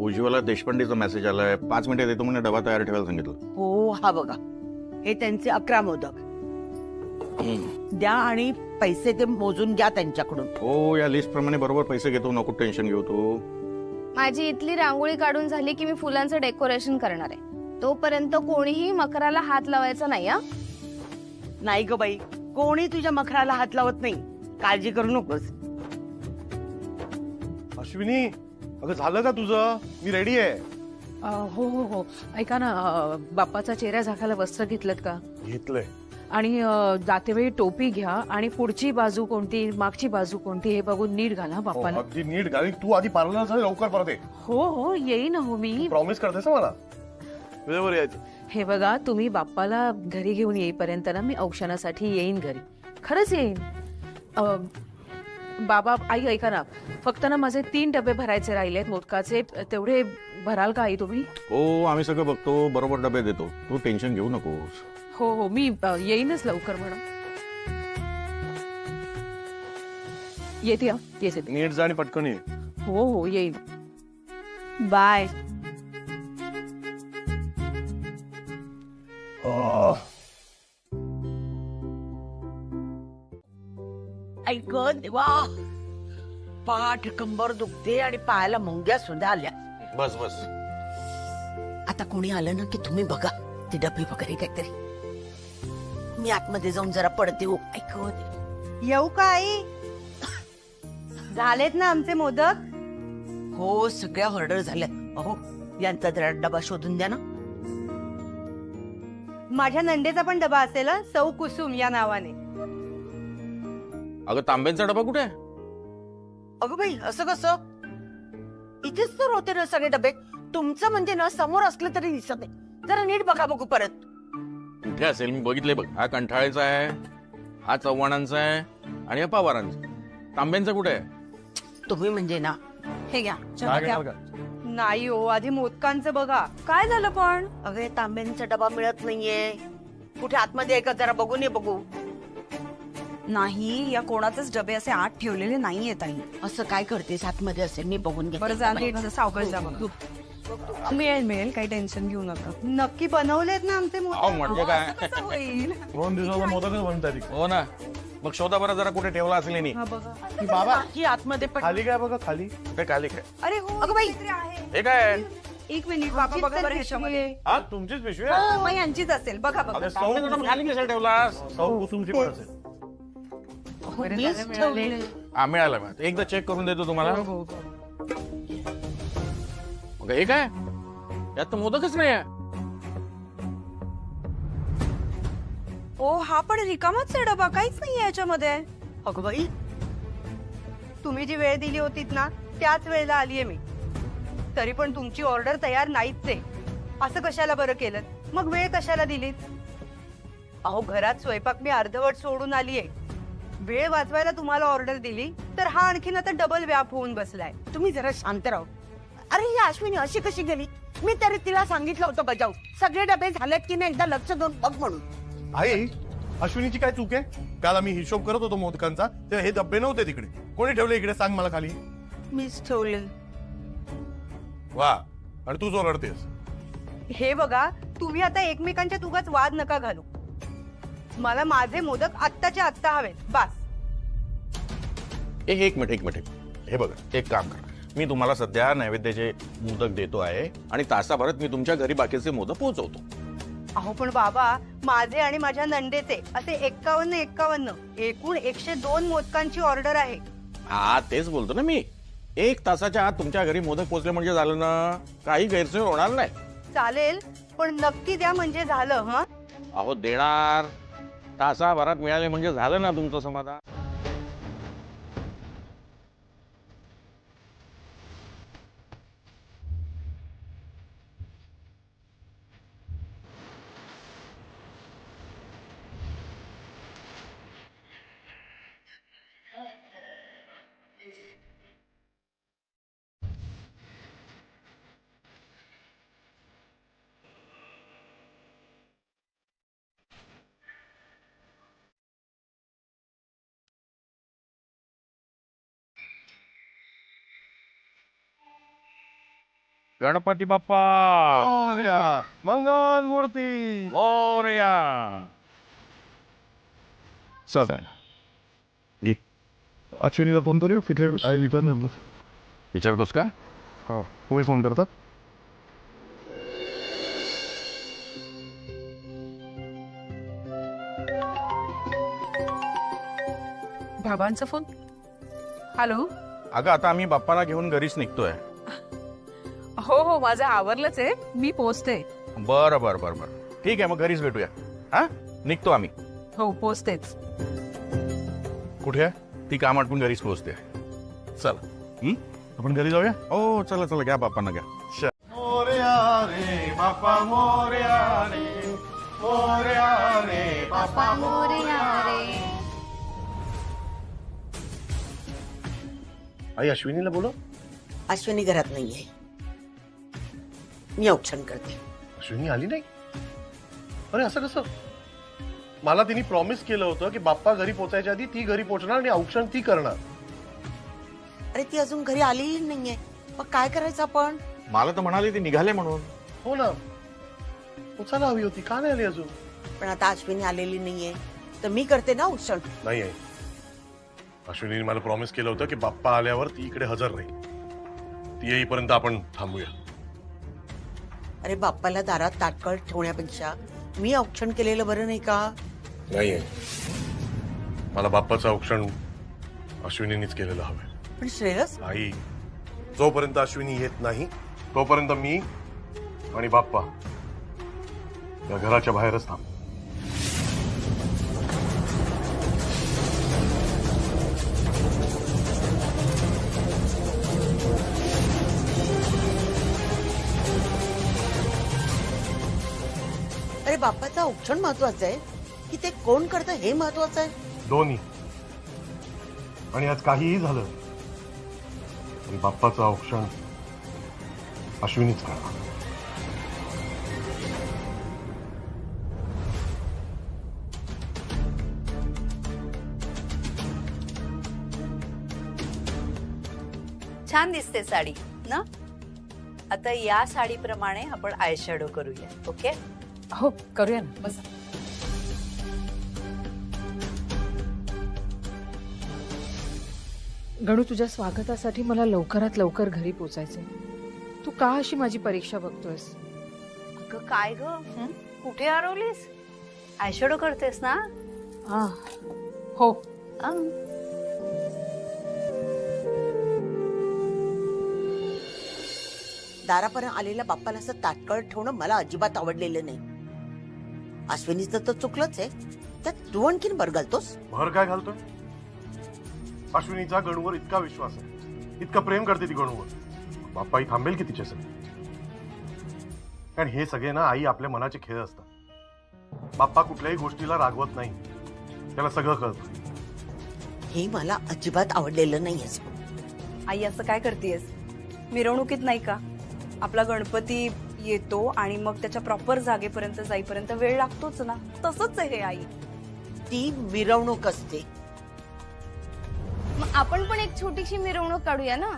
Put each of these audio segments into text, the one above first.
Ujjwala देशपांडेचा message आलाय, 5 मिनिटात येतो म्हणे, डबा तयार ठेवायला सांगितलं. हो हा बघा, हे त्यांचे 11 मोदक द्या आणि पैसे ते मोजून घ्या त्यांच्याकडून. हो, या लिस्ट प्रमाणे बरोबर पैसे घेतो, नको टेन्शन घेऊ तू. माझी इथली रांगोळी काढून झाली की मी फुलांचं डेकोरेशन करणार आहे. तोपर्यंत कोणीही मकराला हात लावायचा नाही हा. नाही ग बाई, कोणी तुझ्या मखराला हात लावत नाही, काळजी करू नकोस. अश्विनी, अगं झालं का तुझं? मी रेडी आहे. हो हो हो, ऐका ना, बाप्पाचा चेहरा झाकायला वस्त्र घेतलं का? घेतलंय. आणि जातेवेळी टोपी घ्या आणि पुढची बाजू कोणती मागची बाजू कोणती हे बघून नीट घाला हो, बाप्पाला. अगदी नीट गाडी. तू आधी पार्लर झाली, लवकर परत ये. हो हो, येईन हो मी. प्रॉमिस करतेस ना मला वेळेवर यायचं. हे बघा, तुम्ही बाप्पाला घरी घेऊन येईपर्यंत ना मी औषणासाठी येईन घरी, खरंच येईन. बाबा, आई ऐका ना, फक्त ना माझे 3 डबे भरायचे राहिलेत मोदकाचे, तेवढे भराल का आई तुम्ही? हो, आम्ही सगळं बघतो, बरोबर डबे देतो, तू टेन्शन घेऊ नकोस. हो हो, मी येईनच लवकर म्हणून. येते हा, येते. नीट जा आणि पटकन ये. हो हो, येईन. बाय. ऐक देवा, पाठ कंबर दुखते आणि पायाला मुंग्या सुद्धा आल्या. बस बस. आता कोणी आलं ना की तुम्ही बघा ते डबे वगैरे काहीतरी. मी आतमध्ये जाऊन जरा पडते हो. ऐक येऊ का आई? झालेत ना आमचे मोदक? हो, सगळ्या ऑर्डर झाल्या. अहो, यांचा जरा डबा शोधून द्या ना. माझ्या नंदेचा पण डबा असेल हं, सौ कुसुम या नावाने. अगं, तांब्यांचा डबा कुठे आहे? अगं बाई, असं कसं? इथेच तर होते ना सगळे डबे. तुमचं म्हणजे ना समोर असलं तरी दिसत नाही. जरा नीट बघा बघू परत. कुठे असेल? मी बघितले बघ. हा कंठाळेचा आहे, हा चव्हाणांचा आहे आणि हा पवारांचा. तांब्यांचा कुठे आहे? तुम्ही म्हणजे ना, हे घ्या चहा काय घ्या. घेणार का? नाही हो, आधी मोदकांचं बघा. काय झालं पण? अगे, तांब्यांचा डबा मिळत नाहीये. कुठे आतमध्ये आहे का? जरा बघून ये बघू. नाही, या कोणाचेच डबे असे आत ठेवलेले नाहीये ताई. असं काय करतेस? आतमध्ये असेल, मी बघून घेते. बरं झालं, सावकाश जा बघा. मिळेल मिळेल, काही टेन्शन घेऊ नका. नक्की बनवलेत ना आमचे अहो, मोदक? म्हटलं काय? कसं होईल? 2 दिवसाचा मोदकच बनताय. हो ना, मग शोधा बरं जरा कुठे ठेवला असेल यांनी. हा बघा. ती बाबा ही आतमध्ये पण. खाली काय बघा, खाली. काय खाली काय? अरे हो, अगं बाई. काहीतरी आहे. हे काय? एक मिनिट, बाबा, बघा तर बरं ह्याच्यामध्ये. हा, तुमचीच पिशवी आहे? मग यांचीच असेल, बघा बघा. अरे, तांब्यांचा डबा खाली कशाला ठेवलास? सौ कुसुमची पण असेल. बरं मीच झालं, मिळाले. ठेवले. हा, मिळाला मिळाला. एकदा चेक करून देतो तुम्हाला. हो, हो, हो. मग हे काय? यात तर मोदकच नाही आहे. ओ, हा पण रिकामाच आहे डबा, काहीच नाही याच्यामध्ये. अगं बाई, तुम्ही जी वेळ दिली होतीत ना, त्याच वेळेला आलीये मी. तरी पण तुमची ऑर्डर तयार नाहीच आहे. असं कशाला बरं केलं? मग वेळ कशाला दिलीत? अहो, घरात स्वयंपाक मी अर्धवट सोडून आलीये. वेळ वाचवायला तुम्हाला ऑर्डर दिली तर हा आणखीन आता डबल व्याप होऊन बसलाय. तुम्ही जरा शांत राहा. अरे, ही अश्विनी अशी कशी गेली? मी तरी तिला सांगितलं होतं बजाव. सगळे डबे झालेत की नाही एकदा लक्ष देऊन बघ म्हणून. आई, अश्विनीची काय चूक आहे? काल आम्ही हिशोब करत होतो मोदकांचा, तेव्हा हे डबे नव्हते तिकडे. कोणी ठेवले इकडे? सांग मला खाली. मीच ठेवले. वा, आणि तू जो रडतेस. हे बघा, तुम्ही आता एकमेकांच्या उगाच वाद नका घालू. मला माझे मोदक आत्ताच्या आत्ता हवेत, बस. एक मिनिट, एक मिनिट. हे बघा, एक काम करा. मी तुम्हाला सध्या नैवेद्याचे मोदक देतो आहे आणि तासाभरात मी तुमच्या घरी बाकीचे मोदक पोहोचवतो. अहो पण बाबा, माझे आणि माझ्या नंदेचे असे 51 एकूण 102 मोदकांची ऑर्डर आहे. हा, तेच बोलतो ना मी. 1 तासाच्या आत तुमच्या घरी मोदक पोहोचले म्हणजे झालं ना, काही गैरसोय होणार नाही. चालेल, पण नक्की द्या म्हणजे झालं. हा, अहो, देणार. तासाभरात मिळाले म्हणजे झालं ना तुमचं समाधान. गणपती बाप्पा मंगल मूर्ती मोरया. अश्विनीला फोन करू तिथे विचारतोस का? हो तुम्ही फोन करतात. बाबांचा फोन. हॅलो. अगं आता आम्ही बाप्पाला घेऊन घरीच निघतोय. हो हो माझं आवरलंच आहे, मी पोचते. बरं बरं बरं बरं ठीक आहे, मग घरीच भेटूया. हा निघतो आम्ही. हो पोचतेच. कुठे आहे? ती काम आटपून घरीच पोहोचते. चला. आपण घरी जाऊया. हो चला चला, घ्या बाप्पांना घ्या. मोरया रे बाप्पा मोरया रे मोरया रे बाप्पा मोरया रे. आई अश्विनीला बोलो. अश्विनी घरात नाहीये, मी औक्षण करते. अश्विनी आली नाही. अरे असं कसं? मला तिने प्रॉमिस केलं होतं की बाप्पा घरी पोचायच्या आधी ती घरी पोहोचणार आणि औक्षण ती करणार. अरे ती अजून घरी आलेली नाहीये, मग काय करायचं आपण? मला तर म्हणाली ती निघाले म्हणून. हो ना, पोचायला हवी होती, का नाही आली अजून? पण आता अश्विनी आलेली नाहीये तर मी करते ना औक्षण. नाही आहे. अश्विनीने मला प्रॉमिस केलं होतं की बाप्पा आल्यावर ती इकडे हजर राहील. ती येईपर्यंत आपण थांबूया. अरे बाप्पाला दारात ताटकळ ठेवण्यापेक्षा मी औक्षण केलेलं बरं नाही का? नाही आहे. मला बाप्पाचं औक्षण अश्विनीनेच केलेलं हवं. पण श्रेयस, आई, जोपर्यंत अश्विनी येत नाही तोपर्यंत मी आणि बाप्पा या घराच्या बाहेरच थांब. अरे बाप्पाचं औक्षण महत्वाचं आहे की ते कोण करतं हे महत्वाचं आहे? दोन्ही. आणि आज काहीही झालं तरी बाप्पाचं औक्षण अश्विनीच करणार. छान दिसते साडी ना. आता या साडीप्रमाणे आपण आय शॅडो करूया. ओके. हो करूया ना, बस. गणू, तुझ्या स्वागतासाठी मला लवकरात लवकर घरी पोचायचंय. तू का अशी माझी परीक्षा बघतोयस? अगं काय ग, कुठे हरवलीस? आय शॅडो करतेस ना? हा हो. दारापर्यंत आलेल्या बाप्पाला असं ताटकळ ठेवणं मला अजिबात आवडलेलं नाही. अश्विनीचं तर चुकलंच आहे, त्यात तू आणखीन भर घालतोस. भर काय घालतोय? अश्विनीचा गणूवर इतका विश्वास आहे, इतकं प्रेम करते ती गणूवर. बाप्पाही थांबेल की तिच्यासाठी? कारण हे सगळे ना आई आपल्या मनाचे खेळ असतात. बाप्पा कुठल्याही गोष्टीला रागवत नाही, त्याला सगळं कळतं. हे मला अजिबात आवडलेलं नाहीये. आई असं काय करतेस? मिरवणुकीत नाही का आपला गणपती येतो आणि मग त्याच्या प्रॉपर जागेपर्यंत जाईपर्यंत वेळ लागतोच ना. तसंच आहे हे आई. ती मिरवणूक असते. मग आपण पण एक छोटीशी मिरवणूक काढूया ना.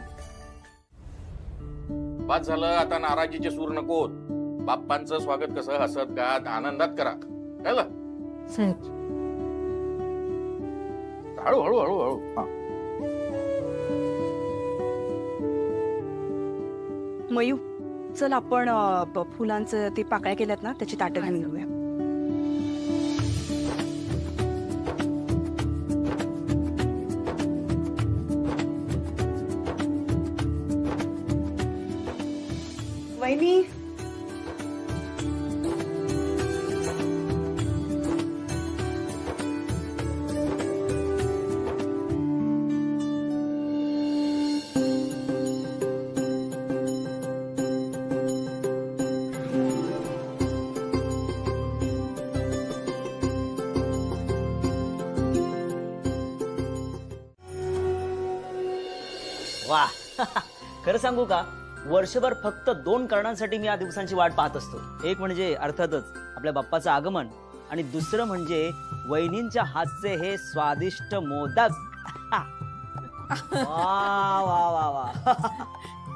बस झालं, आता नाराजीचे सूर नकोत. बाप्पांचं स्वागत कसं हसत गात आनंदात करा. कळलं? हळू हळू हळू हळू. हा. मयू, चल आपण फुलांचं ते पाकळ्या केल्यात ना त्याची ताटं घेऊन घेऊया. वहिनी, वा. खरं सांगू का, वर्षभर फक्त 2 कारणांसाठी मी या दिवसांची वाट पाहत असतो. एक म्हणजे अर्थातच आपल्या बाप्पाचं आगमन आणि दुसरं म्हणजे वहिनींच्या हातचे हे स्वादिष्ट मोदक. वा वा वा वा.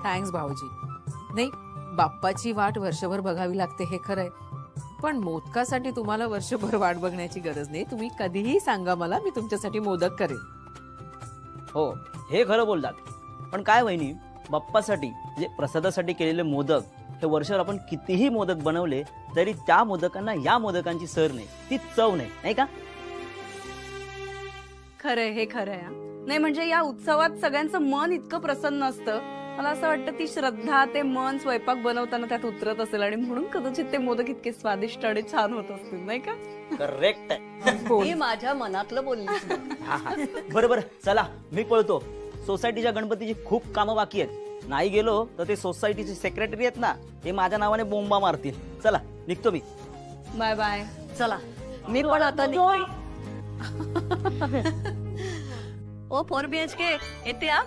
थँक्स भाऊजी. नाही, बाप्पाची वाट वर्षभर बघावी लागते हे खरंय, पण मोदकासाठी तुम्हाला वर्षभर वाट बघण्याची गरज नाही. तुम्ही कधीही सांगा मला, मी तुमच्यासाठी मोदक करेन. हो, हे खरं बोलतात. पण काय वहिनी, बाप्पासाठी म्हणजे प्रसादासाठी केलेले मोदक हे वर्षभर आपण कितीही मोदक बनवले तरी त्या मोदकांना या मोदकांची सर नाही, ती चव नाही, नाही का? खरंय, हे खरंय हा. नाही म्हणजे या उत्सवात सगळ्यांचं मन इतकं प्रसन्न असतं. मला असं वाटतं ती श्रद्धा, ते मन स्वयंपाक बनवताना त्यात उतरत असेल आणि म्हणून कदाचित ते मोदक इतके स्वादिष्ट आणि छान होत असतील, नाही का? करेक्ट. मी माझ्या मनातलं बोलली. बरोबर. चला मी पळतो. सोसायटीच्या गणपतीची खूप कामं बाकी आहेत. नाही गेलो तर ते सोसायटीचे सेक्रेटरी आहेत ना, ते माझ्या नावाने बोंबा मारतील. चला निघतो मी. Bye bye. चला मी पण आता ओ 4 BHK येते हा.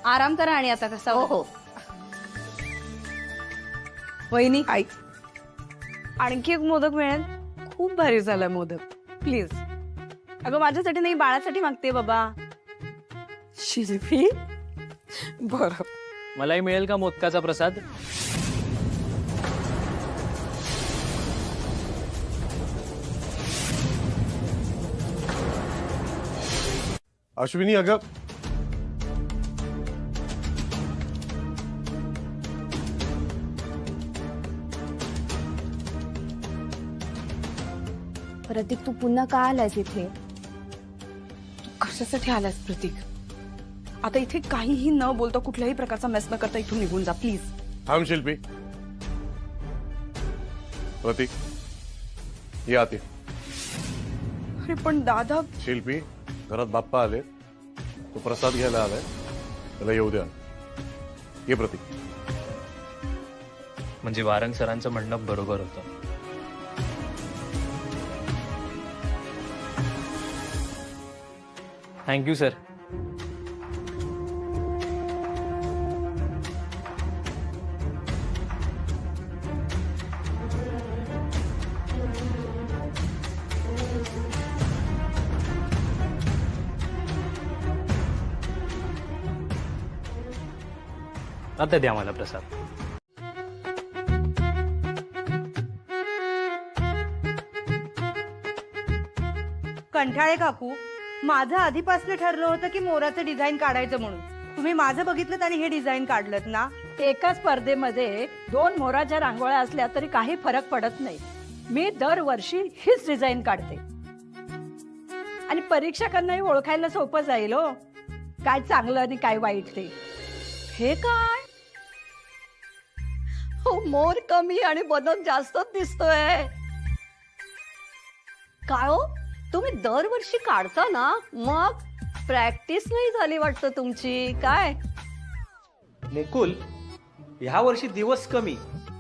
आराम करा आणि आता कसा हो हो. वहिनी आणखी एक मोदक मिळेल. खूप भारी झाला मोदक, प्लीज. अगं माझ्यासाठी नाही, बाळासाठी मागते बाबा. शिल्पी, बरं. मलाही मिळेल का मोदकाचा प्रसाद? अश्विनी अगं, प्रतीक, तू पुन्हा का आलायस इथे? कशासाठी आलास प्रतीक? आता इथे काहीही न बोलता, कुठल्याही प्रकारचा मेस न करता इथून निघून जा प्लीज. थांब शिल्पी. प्रतीक, ये आते. अरे पण दादा. शिल्पी, घरात बाप्पा आले, तो प्रसाद घ्यायला आलाय, त्याला येऊ द्या. ये प्रतीक. म्हणजे वारंग सरांचं म्हणणं बरोबर होतं. Thank you sir. आता द्या मला प्रसाद. कंठाळे काकू, माझं आधीपासून ठरलं होतं की मोराचं डिझाईन काढायचं म्हणून. तुम्ही माझं बघितलं आणि हे डिझाईन काढलं ना. एका स्पर्धेमध्ये 2 मोराच्या रांगोळ्या असल्या तरी काही फरक पडत नाही. मी दरवर्षी हीच डिझाईन काढते आणि परीक्षकांनाही ओळखायला सोपं जाईल. हो, काय चांगलं आणि काय वाईट ते. हे काय हो, मोर कमी आणि बदक जास्तच दिसतोय. काय हो, तुम्ही दरवर्षी काढता ना, मग प्रॅक्टिस नाही झाली वाटतं तुमची. काय मुकुल, ह्या वर्षी दिवस कमी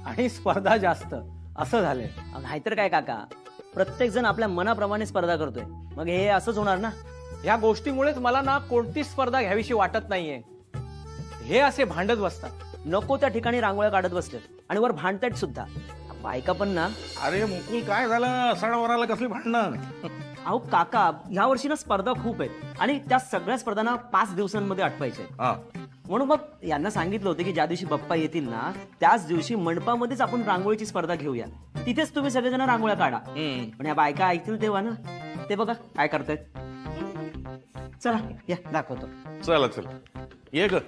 आणि स्पर्धा जास्त असं झालंय. नाहीतर काय काका, प्रत्येक जण आपल्या मनाप्रमाणे स्पर्धा करतोय, मग हे असंच होणार ना. ह्या गोष्टीमुळेच मला ना कोणतीच स्पर्धा घ्यावीशी वाटत नाहीये. हे असे भांडत बसतात, नको त्या ठिकाणी रांगोळ्या काढत बसलेत आणि वर भांडतायत सुद्धा. बायका पण ना. अरे मुकुल, काय झालं? सणावाराला कसली भांडणं? अहो काका, ह्या वर्षी ना स्पर्धा खूप आहेत आणि त्या सगळ्या स्पर्धांना 5 दिवसांमध्ये आटवायचे. म्हणून मग यांना सांगितलं होतं की ज्या दिवशी बाप्पा येतील ना, त्याच दिवशी मंडपामध्येच आपण रांगोळीची स्पर्धा घेऊया. तिथेच तुम्ही सगळेजण रांगोळ्या काढा. पण या बायका ऐकतील तेव्हा ना. ते बघा काय करतायत. चला या दाखवतो. चला चला, ये ग.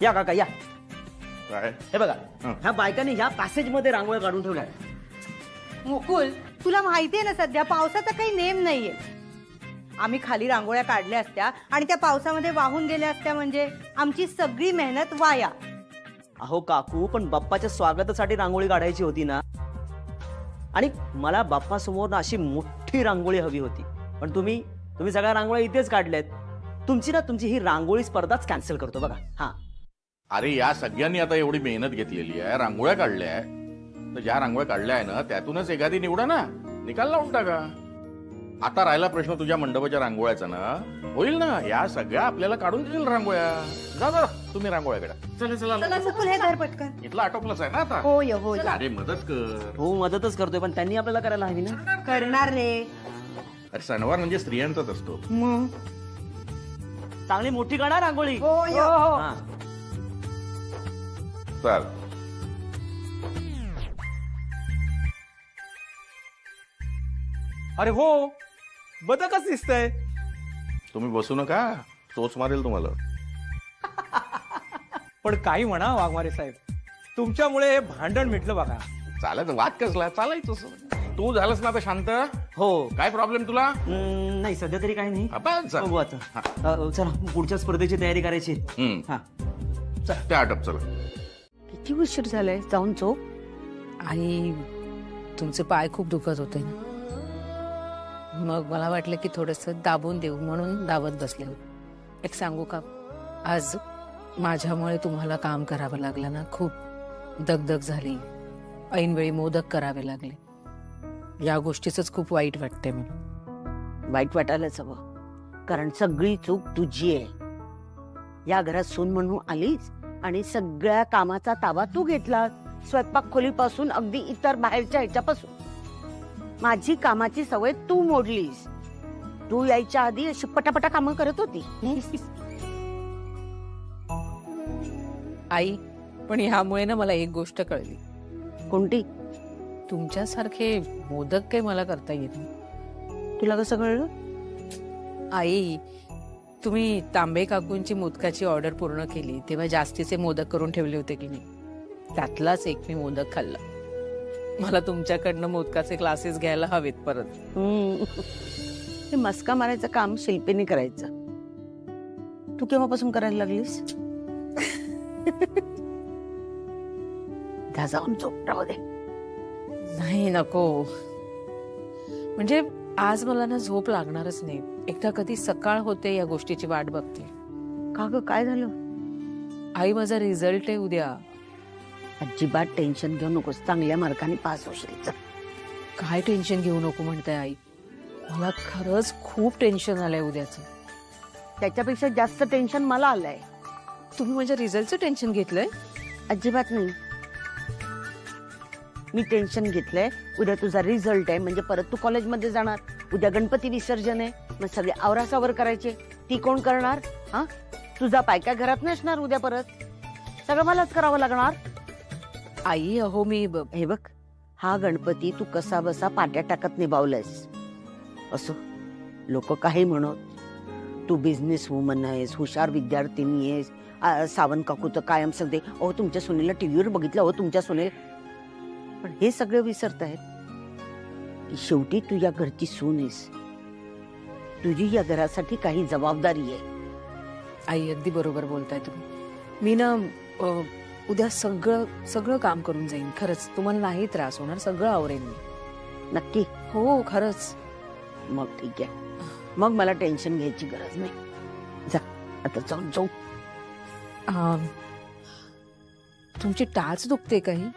या काका या. काय हे बघा, ह्या बायकांनी ह्या पॅसेज मध्ये रांगोळ्या काढून ठेवल्या. मुकुल, तुला माहितीये ना सध्या पावसाचा काही नेम नाहीये. आम्ही खाली रांगोळ्या काढल्या असत्या आणि त्या पावसामध्ये वाहून गेल्या असत्या म्हणजे आमची सगळी मेहनत वाया. अहो काकू, पण बाप्पाच्या स्वागतासाठी रांगोळी काढायची होती ना. आणि मला बाप्पा समोर अशी मोठी रांगोळी हवी होती, पण तुम्ही सगळ्या रांगोळ्या इथेच काढल्यात. तुमची ही रांगोळी स्पर्धाच कॅन्सल करतो बघा. हा, अरे या सगळ्यांनी आता एवढी मेहनत घेतलेली आहे, रांगोळ्या काढल्या आहे, तर ज्या रांगोळ्या काढल्या आहे ना त्यातूनच एखादी निवडा ना, निकाल लावून टाका. आता राहिला प्रश्न तुझ्या मंडपाच्या रांगोळ्याचा ना, होईल ना. या सगळ्या आपल्याला काढून देतील रांगोळ्या. जा जा तुम्ही रांगोळ्या काढा. चला चला, मुकुल हे धर पटकन. इथला आटोपलाच आहे ना आता. होय होय. अरे मदत कर. हो मदतच करतोय, पण त्यांनी आपल्याला करायला हवी ना. करणार रे. अरे सणवार म्हणजे स्त्रियांचाच असतो. चांगली मोठी काढा रांगोळी. होय. हा. चाल. अरे हो, बदकच दिसतंय. तुम्ही बसू नका, टोच मारेल तुम्हाला. पण काही म्हणा वाघमारे साहेब, तुमच्यामुळे हे भांडण मिटलं बघा. चालायचं वाद कसला, चालायचं. तू झालंस ना आता शांत. हो. काय प्रॉब्लेम तुला? नाही सध्या तरी काही नाही. आपण चल. बघू आता. चला पुढच्या स्पर्धेची तयारी करायची. हा. ते आटप चला. किती उशीर झालाय, जाऊन झोप. आणि तुमचे पाय खूप दुखत होते ना, मग मला वाटलं की थोडंसं दाबून देऊ म्हणून दाबत बसले होते. एक सांगू का, आज माझ्यामुळे तुम्हाला काम करावं लागलं ना, खूप दगदग झाली, ऐनवेळी मोदक करावे लागले. या गोष्टीच खूप वाईट वाटते मला. वाईट वाटायलाच हवं, कारण सगळी चूक तुझी आहे. या घरात सून म्हणून आलीस आणि सगळ्या कामाचा ताबा तू घेतला, स्वयंपाक खोलीपासून अगदी इतर बाहेरच्या ह्याच्यापासून. माझी कामाची सवय तू मोडलीस. तू यायच्या आधी अशी पटापटा कामं करत होती. आई, पण ह्यामुळे ना मला एक गोष्ट कळली. कोणती? तुमच्यासारखे मोदक काही मला करता येत नाही. तुला कसं कळलं? आई, तुम्ही तांबे काकूंची मोदकाची ऑर्डर पूर्ण केली तेव्हा जास्तीचे मोदक करून ठेवले होते की नाही, त्यातलाच एक मी मोदक खाल्ला. मला तुमच्याकडनं मोदकाचे क्लासेस घ्यायला हवेत परत. हे मस्का मारायचं काम शिल्पीने करायचं. तू केव्हापासून करायला लागलीस? जाऊन झोप, राहू दे. नाही, नको. म्हणजे आज मला ना झोप लागणारच नाही. एकदा कधी सकाळ होते या गोष्टीची वाट बघते. का ग, काय झालं? आई, माझा रिझल्ट आहे उद्या. अजिबात टेन्शन घेऊ नकोस, चांगल्या मार्काने पास होशील. काय टेन्शन घेऊ नको म्हणताय आई? मला खरंच खूप टेन्शन आलंय उद्याचं. त्याच्यापेक्षा जास्त टेन्शन मला आलंय. तुम्ही माझ्या रिझल्टचं टेन्शन घेतलंय? अजिबात नाही. मी टेन्शन घेतलंय, उद्या तुझा रिझल्ट आहे म्हणजे परत तू कॉलेजमध्ये जाणार. उद्या गणपती विसर्जन आहे, मग सगळे आवरासावर करायचे. ती कोण करणार? हा, तुझा पायका घरात नसणार उद्या, परत सगळं मलाच करावं लागणार. आई, अहो मी हे बघ, हा गणपती तू कसा बसा पाट्या टाकत निभावलायस. असो, लोक काही म्हणत, तू बिझनेस वुमन आहेस, हुशार विद्यार्थिनी आहेस. सावंत काकू तर कायम सांगते, अहो तुमच्या सुनेला टीव्हीवर बघितलं, अहो तुमच्या सुनेला. पण हे सगळे विसरतायत की शेवटी तू या घरची सून आहेस. तुझी या घरासाठी काही जबाबदारी आहे. आई, अगदी बरोबर बोलताय तुम्ही. मी ना उद्या सगळं काम करून जाईन. खरंच तुम्हाला नाही त्रास होणार, सगळं आवरेन मी. नक्की? हो, खरंच. मग ठीक आहे, मग मला टेन्शन घ्यायची गरज नाही. जा आता, जाऊन जाऊ. तुमची टाच दुखते काही?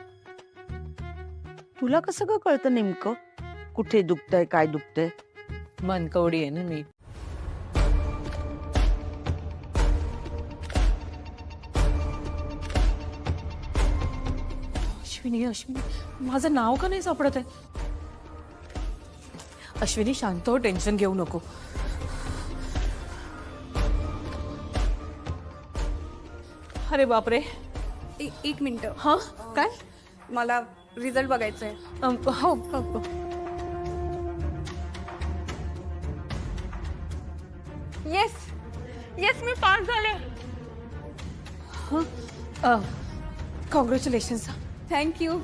तुला कसं का कळतं नेमकं कुठे दुखतंय, काय दुखतंय? मनकवडी आहे ना मी. अश्विनी, माझं नाव का नाही सापडत आहे? अश्विनी, शांत हो, टेन्शन घेऊ नको. अरे बापरे. एक मिनिट. हा, काय? मला रिझल्ट बघायचंय. हो. येस, मी पास झाले. कॉंग्रॅच्युलेशन्स. थँक्यू.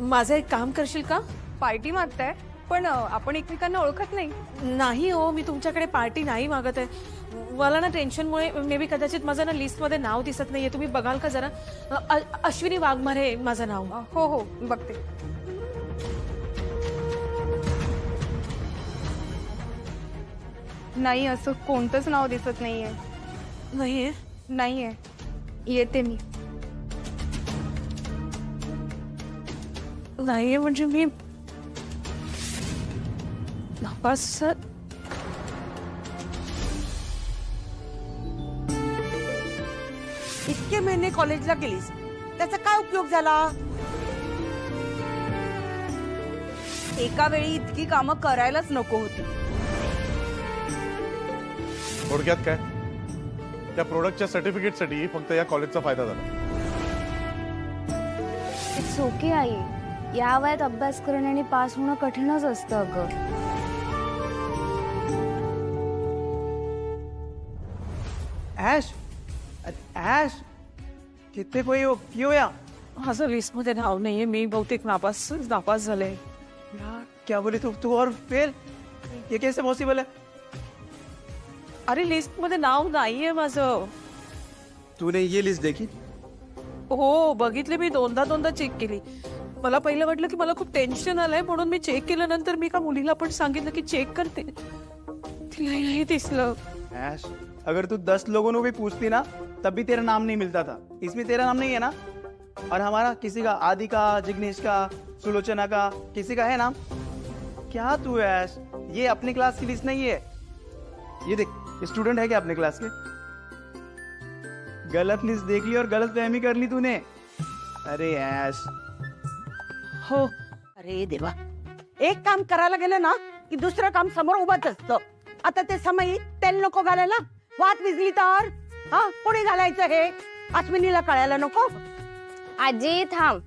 माझं एक काम करशील का? पार्टी मागताय, पण आपण एकमेकांना ओळखत नाही. नाही हो, मी तुमच्याकडे पार्टी नाही मागत आहे. मला ना टेन्शनमुळे मे बी कदाचित माझं ना लिस्टमध्ये नाव दिसत नाहीये. तुम्ही बघाल का जरा? अश्विनी वाघमारे माझं नाव. हो, बघते. नाही, असं कोणतंच नाव दिसत नाहीये. नाहीये. येते मी. नाहीये म्हणजे मी नापास. इतके महिने कॉलेजला गेलीस, त्याचा काय उपयोग झाला? एका वेळी इतकी कामं करायलाच नको होती. थोडक्यात काय, त्या प्रोडक्टच्या सर्टिफिकेटसाठी फक्त या कॉलेजचा फायदा झाला. It's okay I. या वयात अभ्यास करणे आणि पास होणं कठीणच असतं अगं. ऐश ऐश कितने कोई हो क्यों या माझं लिस्ट मध्ये नाव नाहीये. मी बहुतेक नापास झाले. यार क्या बोले तू और फेल ये कैसे पॉसिबल है? अरे लिस्ट मध्ये नाव नाहीये माझं. तूने ये लिस्ट देखी? हो बघितले. मी दोनदा चेक केली. मला पहिलं वाटलं की मला खूप टेन्शन आलंय म्हणून मी चेक केल्यानंतर मी का मुलीला पण सांगितलं की चेक करते. तिला नाही दिसलं. ऐश अगर तू 10 लोगों को भी पूछती ना तब भी तेरा नाम नहीं मिलता था. इसमें तेरा नाम नहीं है ना? और हमारा किसी का, आदि का, जिग्नेश का, सुलोचना का, किसी का है नाम? क्या तू ऐश, ये अपनी क्लास की लिस्ट नहीं है. ये देख स्टूडेंट है क्या अपने क्लास के? गलत लिस्ट देख ली और गलत फहमी कर ली तूने. अरे ऐश हो. अरे देवा, एक काम करायला गेलं ना की दुसरं काम समोर उभंच असतं. आता ते समय तेल नको घालायला. वाट विजली तर हा कोणी घालायचं हे अश्विनीला कळायला नको. आजी थांब.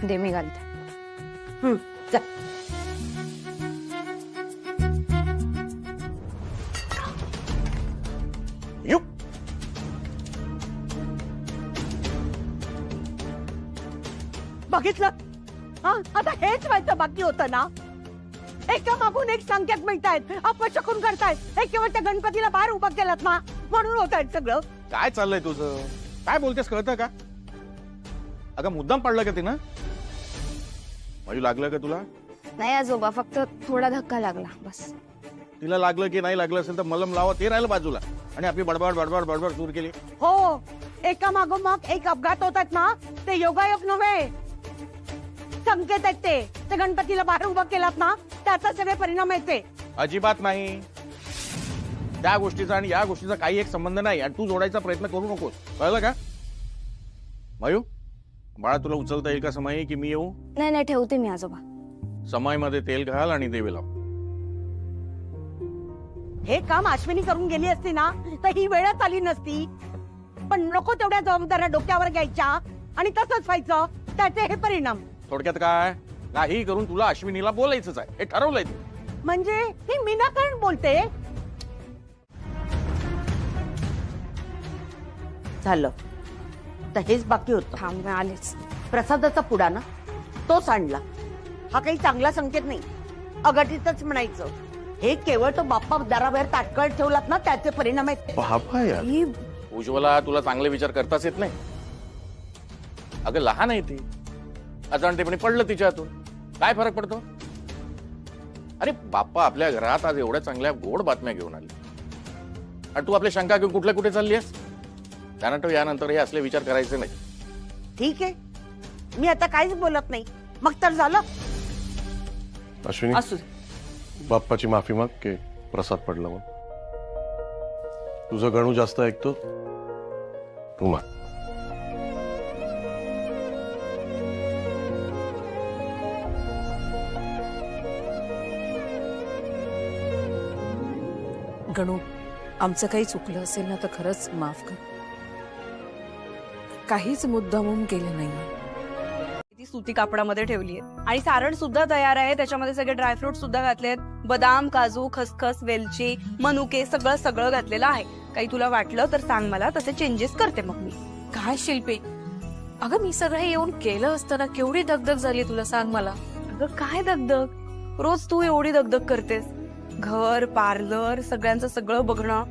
दे मी घालते. चल. यू बघितलं हा. आता हेच व्हायचं बाकी होतं ना. एका मागून एक संकेत मिळतायत, अपशकुन करतायत. एक केवळ त्या गणपतीला बाहेर उभा केलात ना म्हणून होत आहेत सगळं. काय चाललंय तुझं? काय बोलतेस कळतं का? अगं मुद्दाम पडलं का तिनं? मयू लागलं का तुला? नाही आजोबा, फक्त थोडा धक्का लागला बस. तिला लागलं की नाही लागलं असेल तर मलम लावा, ते राहिलं बाजूला आणि आपली बडबड दूर केली. हो, एका मागोमाग एक अपघात होतात ना ते योगायोग नव्हे, संकेत आहेत ते गणपतीला बाहेर उभा केलात ना त्याचा सगळे परिणाम आहेत ते. अजिबात नाही. त्या गोष्टीचा आणि या गोष्टीचा काही एक संबंध नाही आणि तू जोडायचा प्रयत्न करू नकोस, कळलं का? मयू बाळा, तुला उचलता येईल का समय की मी येऊ? नाही ठेवते मी आजोबा. समय मध्ये तेल घाल आणि देवे लाव. हे काम अश्विनी करून गेली असती ना तर ही वेळच आली नसती. पण नको तेवढ्या जबाबदाऱ्या डोक्यावर घ्यायच्या आणि तसंच व्हायचं. त्याचे हे परिणाम. थोडक्यात काय, काही करून तुला अश्विनीला बोलायचंच आहे, हे ठरवलंय तू. म्हणजे ही विनाकारण बोलते. झालं तर हेच बाकी होत. थांब आलेच. प्रसादाचा पुडा ना तोच आणला. हा काही चांगला संकेत नाही, अगटीतच म्हणायचं. हे केवळ तो बाप्पा दाराबाहेर ताटकळत ठेवलात ना त्याचे परिणाम आहेत. बापा यार, उज्ज्वला तुला चांगले विचार करताच येत नाही. अगं लहान आहे ती, अजाणतेपणी पडलं तिच्या हातून, काय फरक पडतो? अरे बाप्पा आपल्या घरात आज एवढ्या चांगल्या गोड बातम्या घेऊन आली आणि तू आपल्या शंका घेऊन कुठल्या कुठे चालली आहेस? त्यानंतर यानंतर हे असले विचार करायचे नाही. ठीक आहे, मी आता काहीच बोलत नाही. मग तर झालं. अश्विनी, असू दे. बाप्पाची माफी माग की प्रसाद पडला मग. तुझं गणू जास्त ऐकतो, तू माग. गणू, आमचं काही चुकलं असेल ना तर खरंच माफ कर. काहीच मुद्दामून केलं नाही. ती सुती कापडामध्ये ठेवली आहे आणि सारण सुद्धा तयार आहे. त्याच्यामध्ये सगळे ड्रायफ्रुट सुद्धा घातले आहेत. बदाम, काजू, खसखस, वेलची, मनुके सगळं घातलेलं आहे. काही तुला वाटलं तर सांग मला, तसे चेंजेस करते मग मी. काय शिल्पी, अगं मी सगळं येऊन केलं असतं ना. केवढी दगदग झाली तुला सांग मला. अगं काय दगदग, रोज तू एवढी दगदग करतेस. घर, पार्लर, सगळ्यांचं सगळं बघणं.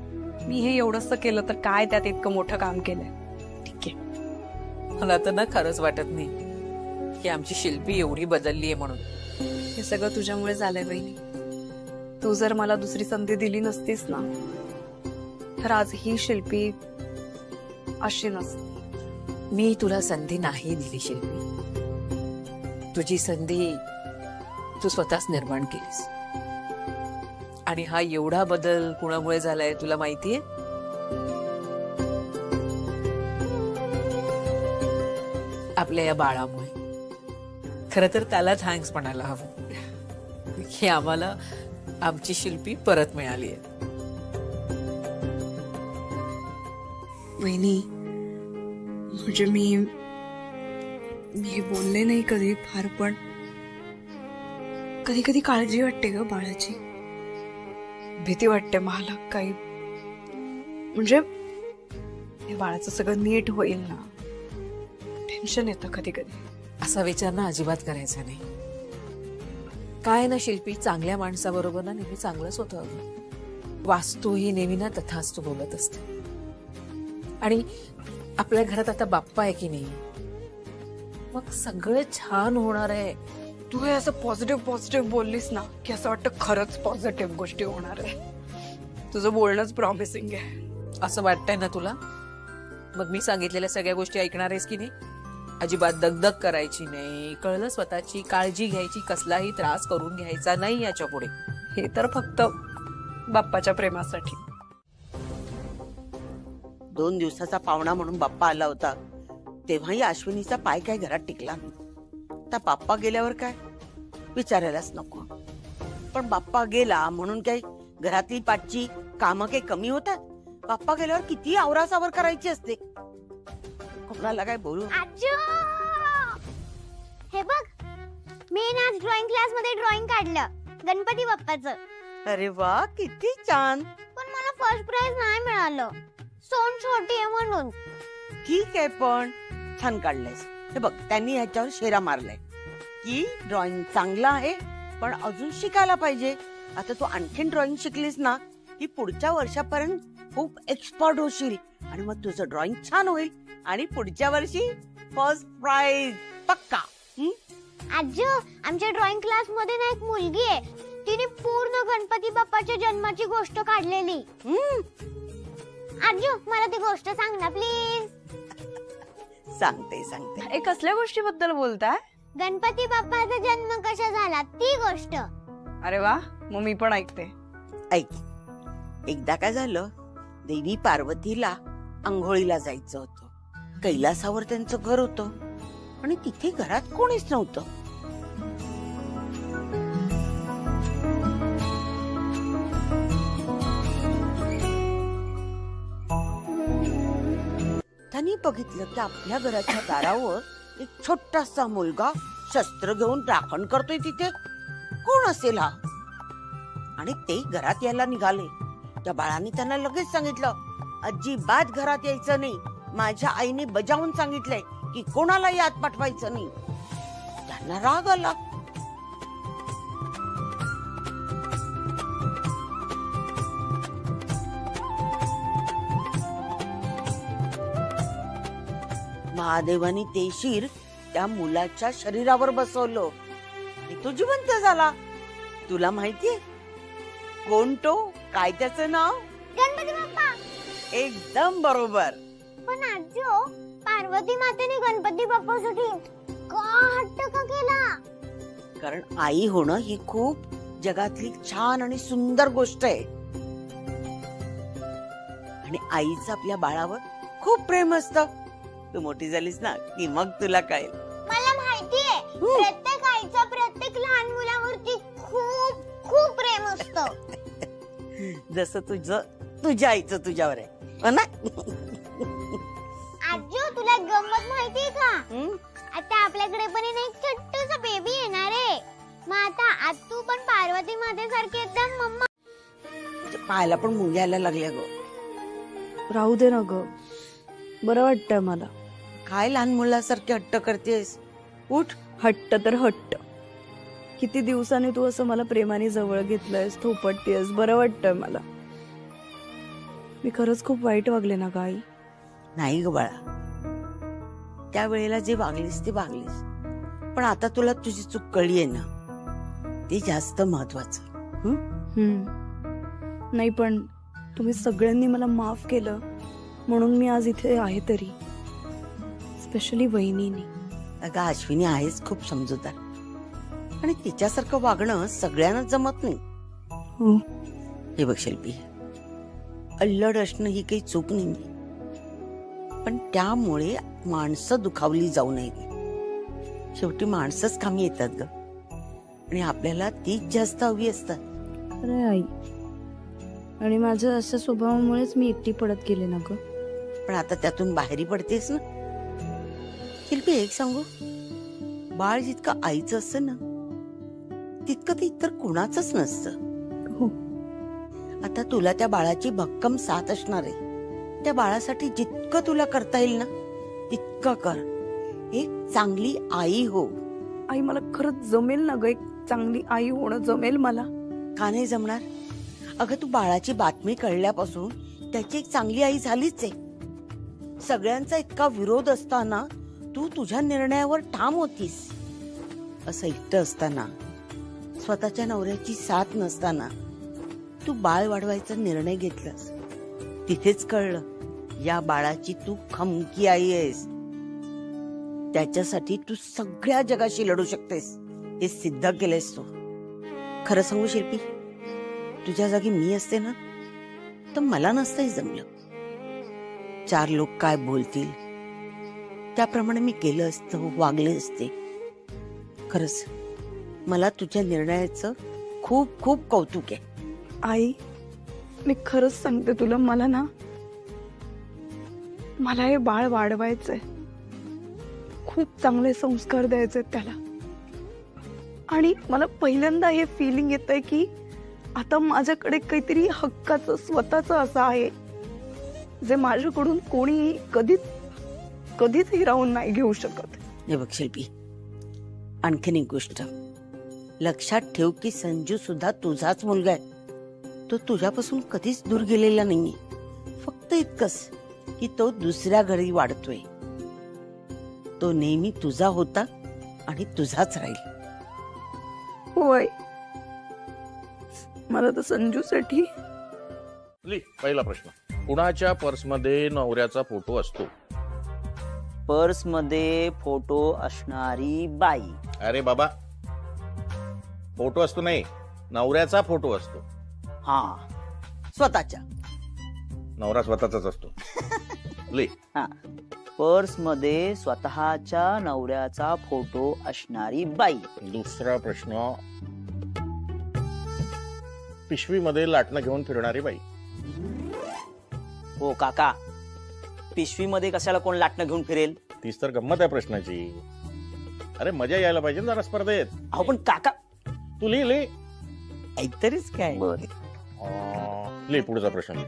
मी हे एवढंच केलं तर काय त्यात इतकं मोठं काम केलंय. ठीक आहे, मला तर ना खरंच वाटत नाही की आमची शिल्पी एवढी बदलली आहे म्हणून. हे सगळं तुझ्यामुळे झालंय बहिणी. तू जर मला दुसरी संधी दिली नसतीस ना तर आज ही शिल्पी अशी नसती. मी तुला संधी नाही दिली शिल्पी. तुझी संधी तू स्वतःच निर्माण केलीस. आणि हा एवढा बदल कुणामुळे झालाय तुला माहितीये? आपल्या या बाळामुळे. खरं तर त्याला थँक्स म्हणायला हवं की आम्हाला आमची शिल्पी परत मिळाली आहे. वहिनी, म्हणजे मी मी बोलले नाही कधी फार, पण कधी कधी काळजी वाटते ग बाळाची. भीती वाटते मला काही, म्हणजे हे बाळाचं सगळं नीट होईल ना, टेन्शन येतं कधी कधी. असा विचार ना अजिबात करायचा नाही. काय ना शिल्पी, चांगल्या माणसाबरोबर ना नेहमी चांगलंच होतं अगं. वास्तू ही नेहमी ना तथास्तू बोलत असते. आणि आपल्या घरात आता बाप्पा आहे की नाही, मग सगळं छान होणार आहे. तू हे असं पॉझिटिव्ह बोललीस ना की असं वाटतं खरंच पॉझिटिव्ह गोष्टी होणार आहे. तुझं बोलणंच प्रॉमिसिंग आहे. असं वाटतंय ना तुला? मग मी सांगितलेल्या सगळ्या गोष्टी ऐकणार आहेस की नाही? अजिबात दगदग करायची नाही, कळलं? स्वतःची काळजी घ्यायची, कसलाही त्रास करून घ्यायचा नाही याच्या पुढे. हे तर फक्त बाप्पाच्या प्रेमासाठी. 2 दिवसाचा पाहुणा म्हणून बाप्पा आला होता, तेव्हाही अश्विनीचा पाय काय घरात टिकला नाही. आता बाप्पा गेल्यावर काय विचारायलाच नको. पण बाप्पा गेला म्हणून काही घरातली पाठची कामं काही कमी होतात? बाप्पा गेल्यावर किती आवरासावर करायची असते. कोणाला काय बोलू? हे बघ, मी आज ड्रॉइंग क्लास मध्ये ड्रॉइंग काढलं गणपती बाप्पाचं. अरे वा, किती छान. पण मला फर्स्ट प्राइज नाही मिळालं, सोन छोटी आहे म्हणून. ठीक आहे, पण छान काढलंयस. हे बघ, त्यांनी ह्याच्यावर शेरा मारलाय की ड्रॉइंग चांगला आहे, पण अजून शिकायला पाहिजे. आता तू आणखीन ड्रॉइंग शिकलीस ना की पुढच्या वर्षापर्यंत खूप एक्सपर्ट होशील आणि मग तुझं ड्रॉइंग छान होईल आणि पुढच्या वर्षी फर्स्ट प्राइज पक्का. आजू, आमच्या ड्रॉइंग क्लास मध्ये ना एक मुलगी आहे, तिने पूर्ण गणपती बाप्पाच्या जन्माची गोष्ट काढलेली. आजू, मला ती गोष्ट सांग ना प्लीज. सांगते. हे कसल्या गोष्टीबद्दल बोलताय? गणपती बाप्पाचा जन्म कसा झाला ती गोष्ट. अरे वा, मग मी पण ऐकते. ऐक, एकदा काय झालं, देवी पार्वतीला आंघोळीला जायचं होतं. कैलासावर त्यांचं घर होतं आणि तिथे घरात कोणीच नव्हतं. त्यांनी बघितलं की आपल्या घराच्या दारावर एक छोटासा मुलगा शस्त्र घेऊन राखण करतोय. तिथे कोण असेल हा? आणि ते घरात यायला निघाले. त्या बाळाने त्यांना लगेच सांगितलं, अजिबात घरात यायचं नाही. माझ्या आईने बजावून सांगितलंय की कोणालाही आत पाठवायचं नाही. त्यांना राग आला. महादेवानी ते शिर त्या मुलाच्या शरीरावर बसवलं आणि तो जिवंत झाला. तुला माहितीये कोण तो? काय त्याचं नाव? गणपती बाप्पा. एकदम बरोबर. पण आजो, पार्वती मातेने गणपती बाप्पासाठी का हट्ट का केला? कारण आई होणं ही खूप जगातली छान आणि सुंदर गोष्ट आहे आणि आईचं आपल्या बाळावर खूप प्रेम असतं. तू मोठी झालीस ना की मग तुला कळेल. मला माहितीये, प्रत्येक आईचं प्रत्येक लहान मुलावरती खूप खूप प्रेम असतं. जसं तुझ्या आईचं तुझ्यावर आहे ना. आजो, तुला गंमत माहितीये का? आता आपल्याकडे पण एक छोटूसा बेबी येणार आहे. मग आता आज तू पण पार्वती मातेसारखी एकदम मम्मा. पाहायला पण मुंग्या यायला लागल्या ग. राहू दे ना ग, बरं वाटतंय मला. काय लहान मुलासारखी हट्ट करतेस? उठ. हट्ट तर हट्ट. किती दिवसांनी तू असं मला प्रेमाने जवळ घेतलंयस, थोपटतेस, बरं वाटतंय मला. मी खरंच खूप वाईट वागले ना ग आई? नाही ग बाळा, त्या वेळेला जे वागलीस ते वागलीस, पण आता तुला तुझी चूक कळली आहे ना, ते जास्त महत्वाचं. नाही, पण तुम्ही सगळ्यांनी मला माफ केलं म्हणून मी आज इथे आहे. तरी स्पेशली वहिनीनी. अगं अश्विनी आहेच खूप समजूतदार आणि तिच्यासारखं वागणं सगळ्यांना जमत नाही. हे बघ शिल्पी, अल्लड असणं ही काही चूक नाही, पण त्यामुळे माणसं दुखावली जाऊ नये. शेवटी माणसंच कामी येतात ग आणि आपल्याला तीच जास्त हवी असतात. अरे आई, आणि माझ्या अशा स्वभावामुळेच मी एकटी पडत गेले ना ग. पण आता त्यातून बाहेरही पडतेस ना. शिल्पी, एक सांगू, बाळ जितकं आईचं असतं ना तितकं ते इतर कुणाचंच नसतं. आता तुला त्या बाळाची भक्कम साथ असणार आहे. त्या बाळासाठी जितकं तुला करता येईल ना तितकं कर. एक चांगली आई हो. आई मला खरंच जमेल ना ग, एक चांगली आई होणं जमेल मला? का नाही जमणार? अगं तू बाळाची बातमी कळल्यापासून त्याची एक चांगली आई झालीच आहे. सगळ्यांचा इतका विरोध असताना तू तुझ्या निर्णयावर ठाम होतीस. असं एकटं असताना, स्वतःच्या नवऱ्याची साथ नसताना तू बाळ वाढवायचा निर्णय घेतलास. तिथेच कळलं या बाळाची तू खमकी आई आहेस. त्याच्यासाठी तू सगळ्या जगाशी लढू शकतेस हे सिद्ध केलेस तू. खरं सांगू शिल्पी, तुझ्या जागी मी असते ना तर मला नसतंही जमलं. 4 लोक काय बोलतील त्याप्रमाणे मी केलं असतं, वागले असते. खरंच मला तुझ्या निर्णयाचं खूप खूप कौतुक आहे. आई, मी खरंच सांगते तुला, मला हे बाळ वाढवायचंय. खूप चांगले संस्कार द्यायचे त्याला. आणि मला पहिल्यांदा हे फिलिंग येतंय की आता माझ्याकडे काहीतरी हक्काचं स्वतःच असं आहे जे माझ्याकडून कोणी कधीच हिरावून नाही घेऊ शकत. हे बघ शिल्पी, आणखीन एक गोष्ट लक्षात ठेव की संजू सुद्धा तुझाच मुलगा आहे. तो तुझ्यापासून कधीच दूर गेलेला नाहीये. फक्त इतकंच की तो दुसऱ्या घरी वाढतोय. तो नेहमी तुझा होता आणि तुझाच राहील. होय, मला तर संजूसाठी. पहिला प्रश्न, कुणाच्या पर्समध्ये नवऱ्याचा फोटो असतो? पर्समध्ये फोटो असणारी बाई. अरे बाबा, फोटो असतो नाही, नवऱ्याचा फोटो असतो. हा, स्वतःच्या. नवरा स्वतःचाच असतो. हा, पर्समध्ये स्वतःच्या नवऱ्याचा फोटो असणारी बाई. दुसरा प्रश्न, पिशवीमध्ये लाटणं घेऊन फिरणारी बाई. हो काका, पिशवीमध्ये कशाला कोण लाटणं घेऊन फिरेल? तीच तर गंमत आहे प्रश्नाची. अरे मजा यायला पाहिजे ना जरा स्पर्धेत. अहो पण काका, तू लिह काहीतरीच काय. लिह पुढचा प्रश्न.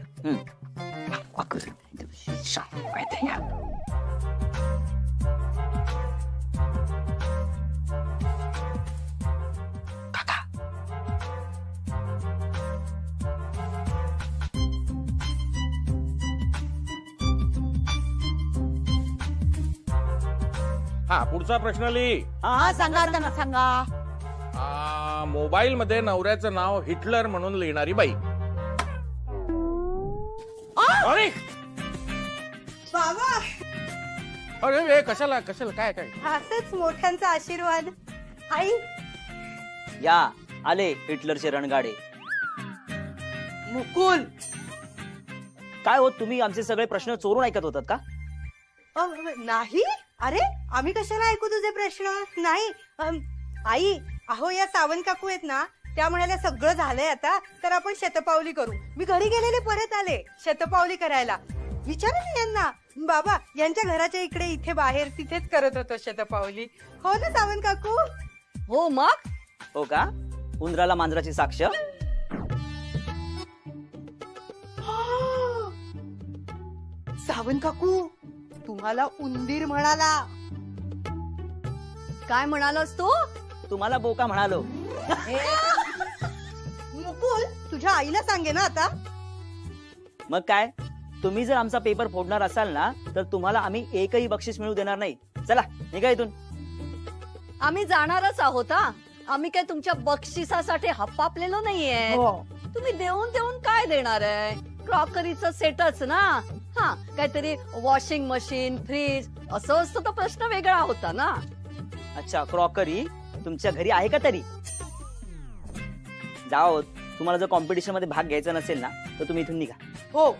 हा, पुढचा प्रश्न लिह. हा, सांगा आता ना, सांगा. मोबाईल मध्ये नवऱ्याचं नाव हिटलर म्हणून लिहिणारी बाई. अरे बाबा, अरे कशाला कशाला काय काय? असेच मोठ्यांचा आशीर्वाद. आई, या आले हिटलरचे रणगाडे. मुकुल, काय हो, तुम्ही आमचे सगळे प्रश्न चोरून ऐकत होतात का? नाही. अरे आम्ही कशाला ऐकू तुझे प्रश्न? नाही. आई, अहो या सावंत काकू आहेत ना, त्या म्हणाल्या सगळं झालंय आता तर आपण शतपावली करू. मी घरी गेलेले परत आले शतपावली करायला. विचारा ना यांना. बाबा, यांच्या घराच्या इथे बाहेर तिथेच करत होतो शतपावली. हो ना सावंत काकू? हो मग. हो का? उंदराला मांजराची साक्ष. सावंत काकू, तुम्हाला उंदीर म्हणाला. काय म्हणालास तू? तुम्हाला बोका म्हणालो. मुकुल, तुझ्या आईला सांगे ना आता. मग काय, तुम्ही जर आमचा पेपर फोडणार असाल ना तर तुम्हाला आम्ही एकही बक्षीस मिळू देणार नाही. चला निघा इथून. आम्ही जाणारच आहोत. आम्ही काय तुमच्या बक्षिसासाठी हप्पापलेलो नाहीये. तुम्ही देऊन देऊन काय देणार आहे? क्रॉकरीचं सेटच ना. हा, काहीतरी वॉशिंग मशीन, फ्रीज असं असतं तर प्रश्न वेगळा होता ना. अच्छा, क्रॉकरी तुमच्या घरी आहे का तरी? जाओ, तुम्हाला जर कॉम्पिटिशन मध्ये भाग घ्यायचा नसेल ना तर तुम्ही इथून निघा. हो,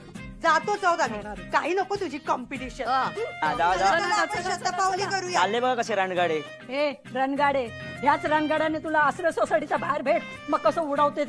जातो जाऊ आम्ही. काही नको तुझी कॉम्पिटिशन. शतपावली करूया. चालले बघा कसे रणगाडे. रणगाडे, ह्याच रणगाड्याने तुला आश्रय सोसायटीच्या बाहेर भेट, मग कसं उडवते